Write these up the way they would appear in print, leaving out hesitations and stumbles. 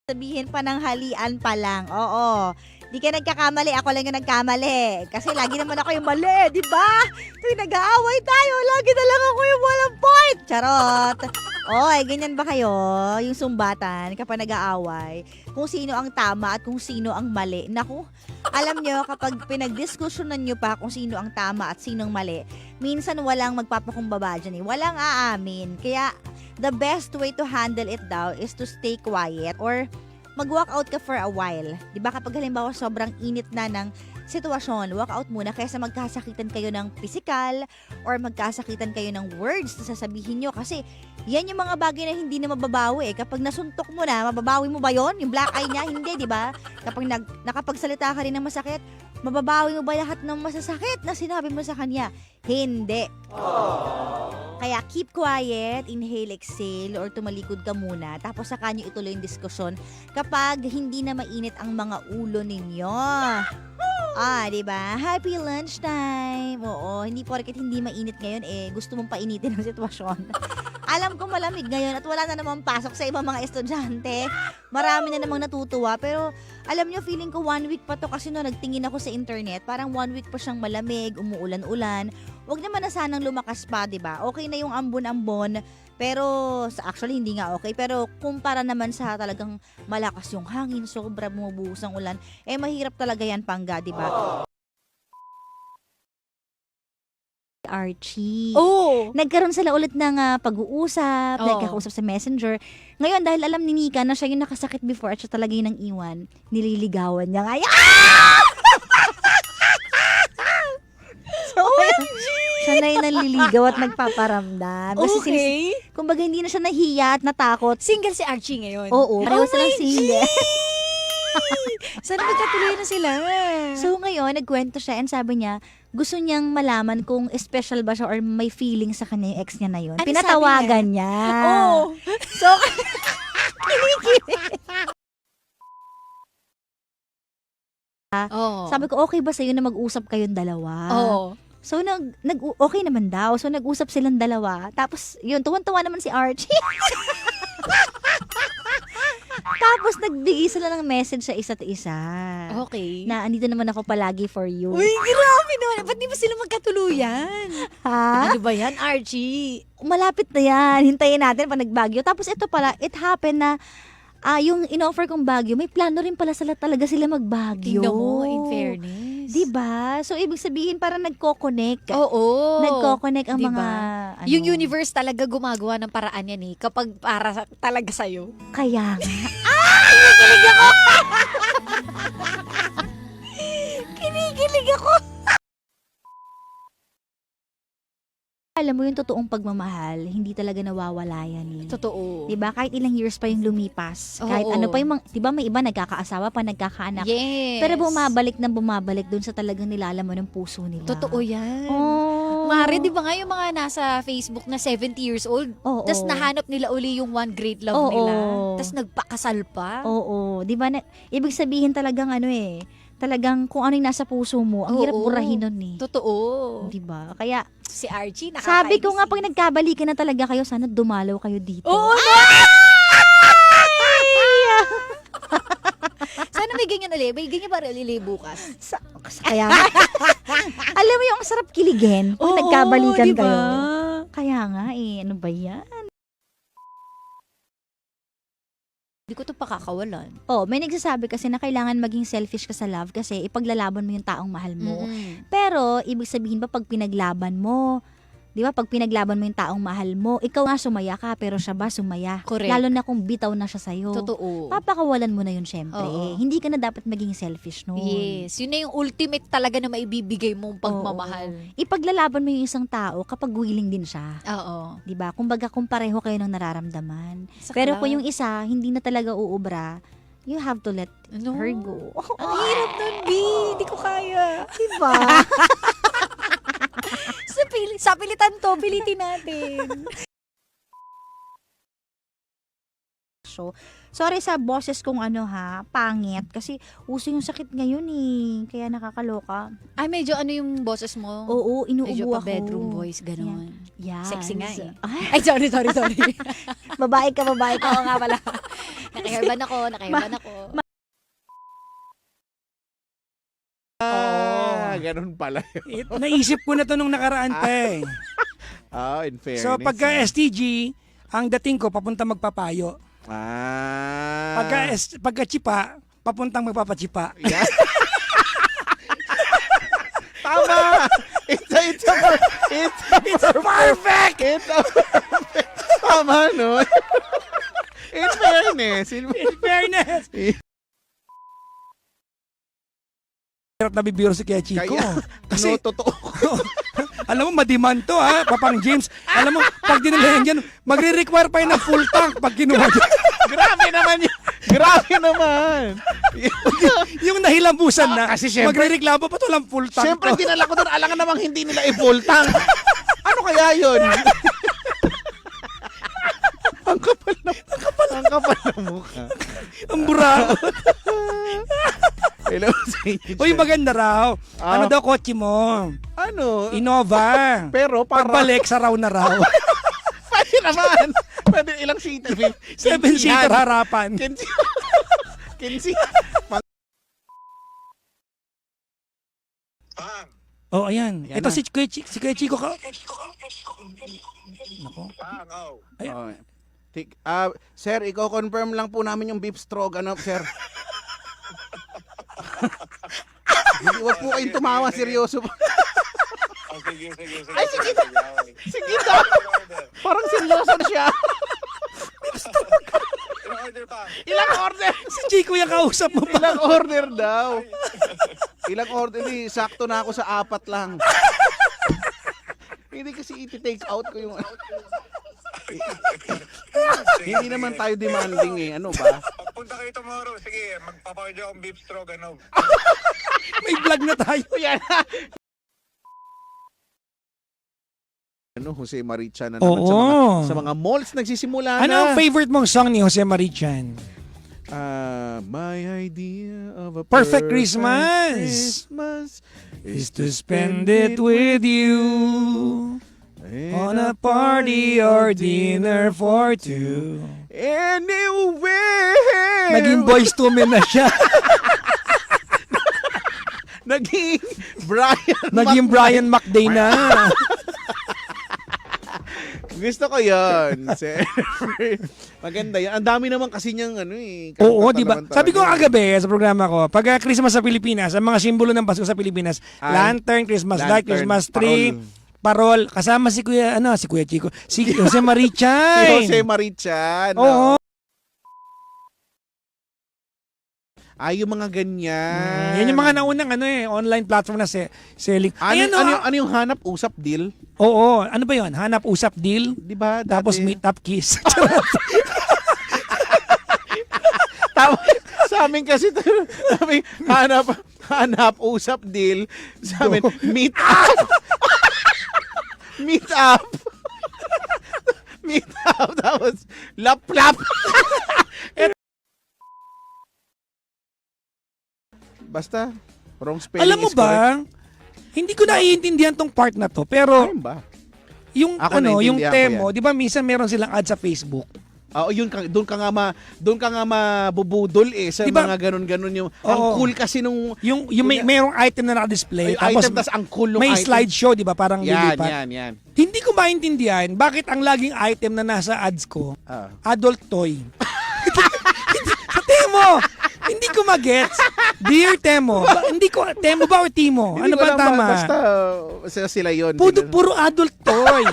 Sabihin pananghalian pa lang, oo. Di ka nagkakamali, ako lang yung nagkamali. Kasi lagi naman ako yung mali, di ba? Tuwing nag-aaway tayo, lagi na lang ako yung walang point. Charot. Oy, ganyan ba kayo? Yung sumbatan kapag nag-aaway, kung sino ang tama at kung sino ang mali. Naku, alam nyo, kapag pinagdiskusyonan nyo pa kung sino ang tama at sino ang mali, minsan walang magpapakumbaba dyan eh. Walang aamin. Kaya, the best way to handle it daw is to stay quiet or mag-walk out ka for a while. 'Di ba kapag halimbawa sobrang init na ng sitwasyon, walk out muna kaysa magkasakitan kayo ng physical or magkasakitan kayo ng words na sasabihin nyo kasi yan yung mga bagay na hindi na mababawi eh. Kapag nasuntok mo na, mababawi mo ba yon? Yung black eye niya? Hindi, 'di ba? Kapag nakapagsalita ka rin ng masakit, mababawi mo ba lahat ng masasakit na sinabi mo sa kanya? Hindi. Kaya keep quiet, inhale, exhale, or tumalikod ka muna. Tapos saka nyo ituloy yung diskusyon kapag hindi na mainit ang mga ulo ninyo. Diba? Happy lunchtime! Oo, hindi porket hindi mainit ngayon gusto mong painitin ang sitwasyon. Alam ko malamig ngayon at wala na namang pasok sa ibang mga estudyante. Marami na namang natutuwa. Pero alam nyo, feeling ko 1 week pa to kasi nagtingin ako sa internet. Parang 1 week pa siyang malamig, umuulan-ulan. Huwag naman na sanang lumakas pa, diba? Okay na yung ambon-ambon. Pero, actually hindi nga okay. Pero kumpara naman sa talagang malakas yung hangin, sobra bumubuhos ang ulan, mahirap talaga yan, Pangga, diba? Archie. Oh! Nagkaroon sila ulit ng pag-uusap, Oo. nagkakausap sa messenger. Ngayon, dahil alam ni Nika na siya yung nakasakit before at siya talaga yung nang iwan, nililigawan niya. Ay! So, siya na yung naliligaw at nagpaparamdam. Kasi kumbaga hindi na siya nahiya at natakot. Single si Archie ngayon. Oo, pareho silang my single. Sana magkatuloy na sila. So ngayon, nagkwento siya and sabi niya, gusto niyang malaman kung special ba siya or may feeling sa kanya yung ex niya na yun. Ano Pinatawagan niya. Oh! So, Oh. sabi ko, okay ba sa'yo na mag-usap kayong dalawa? Oh. So, okay naman daw. So, nag-usap silang dalawa. Tapos, yun, tuwan-tuwa naman si Archie. Tapos, nagbigay sila ng message sa isa't isa. Okay. Na, andito naman ako palagi for you. Uy, grabe naman. Ba't di ba sila magkatuluyan? Ha? Ano ba yan, Archie? Malapit na yan. Hintayin natin pa nagbagyo. Tapos, ito pala, it happened na, yung in-offer kong Baguio, may plano rin pala talaga sila magbagyo. Tingnan mo, in fairness. Diba? So, ibig sabihin, parang nagko-connect. Oo. Nagko-connect ang Diba? mga, Yung universe talaga gumagawa ng paraan yan kapag para talaga sa'yo. Kaya nga. Kinikilig ako. Alam mo yung totoong pagmamahal, hindi talaga nawawala yan eh. Totoo. Diba? Kahit ilang years pa yung lumipas. Kahit Oo. ano pa yung mga, diba may iba nagkakaasawa pa, nagkakaanak. Yes. Pero bumabalik dun sa talagang nilalaman ng puso nila. Totoo yan. Oh. Mare, di ba nga yung mga nasa Facebook na 70 years old, Oo. tas nahanap nila uli yung one great love Oo. nila, tas nagpakasal pa. Oo. Diba? Ibig sabihin talagang talagang kung ano yung nasa puso mo, ang hirap Oo. burahin nun eh. Totoo. Diba? Kaya, Si Archie, nakakainis. sabi ko nga, pag nagkabalikan na talaga kayo, sana dumalaw kayo dito. Oo, Sana may ganyan ulit. May ganyan para ulit bukas. Kaya, alam mo yung ang sarap kiligin kung Oo, nagkabalikan diba? kayo. Kaya nga ano ba yan? Hindi ko to pakakawalan. May nagsasabi kasi na kailangan maging selfish ka sa love kasi ipaglalaban mo yung taong mahal mo. Mm-mm. Pero, ibig sabihin ba pag pinaglaban mo, di ba, pag pinaglaban mo yung taong mahal mo, ikaw nga sumaya ka, pero siya ba sumaya? Correct. Lalo na kung bitaw na siya sa'yo. Totoo. Papakawalan mo na yun syempre. Oo. Hindi ka na dapat maging selfish noon. Yes. Yun na yung ultimate talaga na maibibigay mong pagmamahal. Ipaglalaban mo yung isang tao kapag willing din siya. Oo. 'Di ba? Kumbaga kung pareho kayo ng nararamdaman. Sakla. Pero kung yung isa hindi na talaga uubra, you have to let No. her go. Ang hirap nun, B. Hindi ko kaya. Diba? Sa pilitan to, pilitin natin. show. Sorry sa boses kong pangit. Kasi uso yung sakit ngayon eh. Kaya nakakaloka. Ay, medyo ano yung boses mo? Oo, Medyo inuubo pa ako. bedroom voice, gano'n. Yes. Sexy nga eh. Ay, Ay, sorry. babae ka. Oo nga pala. Nakaherban ako. Ganun pala yun. Naisip ko na to nung nakaraan pa eh. In fairness. So pagka STG, ang dating ko papunta magpapayo. Pagka chipa, papuntang magpapachipa. Yeah. Tama! It's perfect! It's a perfect! Tama, no? In fairness. In fairness. Hirap na bibiro si Kuya Chico. Kasi, totoo. Alam mo, madiman to ha, Papang James. Alam mo, pag dinala yan dyan, magre-require pa yun ng full tank pag kinuha dyan. Grabe naman yun. Grabe naman. Yung nahilambusan na, Kasi syempre, magre-reklamo pa to lang full tank. Siyempre, dinala ko doon. Alangan namang hindi nila i-full tank. Ano kaya yun? Ang kapal na mukha. Ang buraot. Hello sa inyo. Uy, maganda raw. Ano daw kotse mo? Ano? Innova. Pero para... Pagbalik, sa raw na raw. Pwede naman. Pwede ilang seater. 7-seater harapan. 15. Oh, ayan. Yan Ito na. si Kuya Chico ka. Nako. Sir, i-confirm lang po namin yung beef stroganoff, sir. Hindi, wag po kayong tumawa, seryoso po. Sige. Ay, sige. Sige daw. Parang seryoso na siya. Order pa. Ilang order? Si Chico yung kausap mo pa. Ilang order daw? Ilang order? Hindi, sakto na ako sa 4 lang. Hindi kasi iti-take out ko yung... Hindi naman tayo demanding eh. Ano ba? Pagpunta kayo tomorrow, sige, magpapaorder akong beef stroganoff. May vlog na tayo. Yan. Jose Marichan na naman Oo. sa mga malls nagsisimula Ano ang na. favorite mong song ni Jose Marichan? My idea of a Perfect Christmas is to spend it with you on a party or dinner for two. Anyway. Naging Boyz II Men na siya. Naging Brian. Naging Brian McDay na. Gusto ko yun. Maganda yan. Ang dami naman kasi niyang Oo, di ba? naman Sabi ko talaga. kagabi sa programa ko, pag Christmas sa Pilipinas, ang mga simbolo ng Pasko sa Pilipinas, lantern, Christmas light, Lantern, Christmas tree, parol. Kasama si Kuya Chico, si Jose Marichan. Si Jose Marichan. Oo. Yung mga ganyan. Yan yung mga naunang online platform na selling. Ano yung hanap usap deal? Oo, ano ba 'yon? Hanap usap deal, Di ba? tapos dati- meet up kiss. Tama. Sa amin kasi sabi, hanap usap deal. Sa amin, meet up. Meet up. Meet up. Tapos, lap. Basta, wrong spelling Alam mo is correct. ba? Hindi ko naiintindihan tong part na to, pero Ayun ba? yung Ako yung naiintindihan ko Temo, 'di ba minsan meron silang ad sa Facebook. Yun doon ka nga mabubudol sa Diba? mga ganun yung ang Oo. cool kasi nung Yung merong item na naka-display, yung tapos item tas ang cool nung may item. slideshow, 'di ba? Parang Yan. lilipat. Hindi ko maintindihan bakit ang laging item na nasa ads ko, adult toy. Sa Temo, hindi ko magets. Dear Temo, hindi ko Temo ba o Timo? Hindi Ano ko ba alam tama? Basta sila yun. Puro adult toy.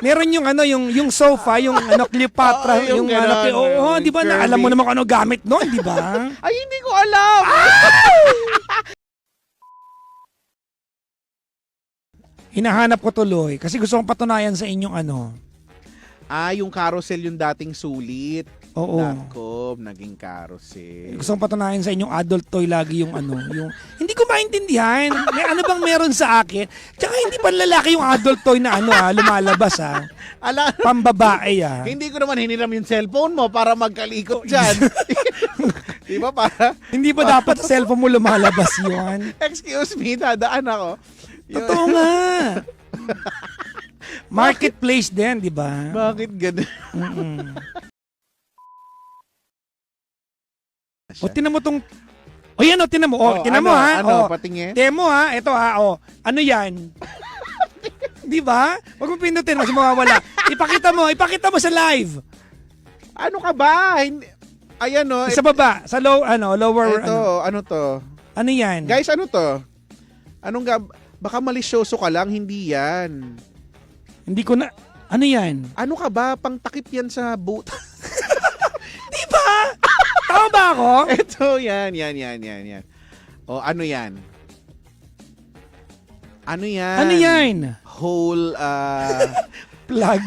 Meron yung sofa, yung Cleopatra, Oo, yung yung ganon, oo, yung di ba na alam mo curvy. naman kung ano gamit noon, di ba? Ay, hindi ko alam. Hinahanap ko tuloy kasi gusto kong patunayan sa inyong Yung carousel yung dating sulit. Oo. naging carousel. Gusto kong patunayan sa inyong adult toy lagi yung yung hindi ko maintindihan. May ano bang meron sa akin? Tsaka hindi pa lalaki yung adult toy na lumalabas Ala, Pambabae hindi ko naman hiniram yung cellphone mo para magkalikot dyan. Di ba para? Hindi ba dapat sa cellphone mo lumalabas yun? Excuse me, dadaan ako. Totoo nga. Marketplace din, di ba? Bakit ganun? Mm-mm. O, tinan mo tong... O, yan o, tinan mo. O, tinan mo ha. Ano, O, patingin? tinan mo ha. Ito ha. O, ano yan? Di ba? Huwag mo pindutin kasi mawawala. Ipakita mo sa live. Ano ka ba? Ayan o. Sa baba, sa lower, Ito, ano to? Ano yan? Guys, ano to? Baka malisyoso ka lang, hindi yan. Hindi ko na... Ano yan? Ano ka ba? Pangtakip yan sa boot. Di ba? Tama ba ako? Ito, yan. O, ano yan? Ano yan? Ano yan? Whole, Plug.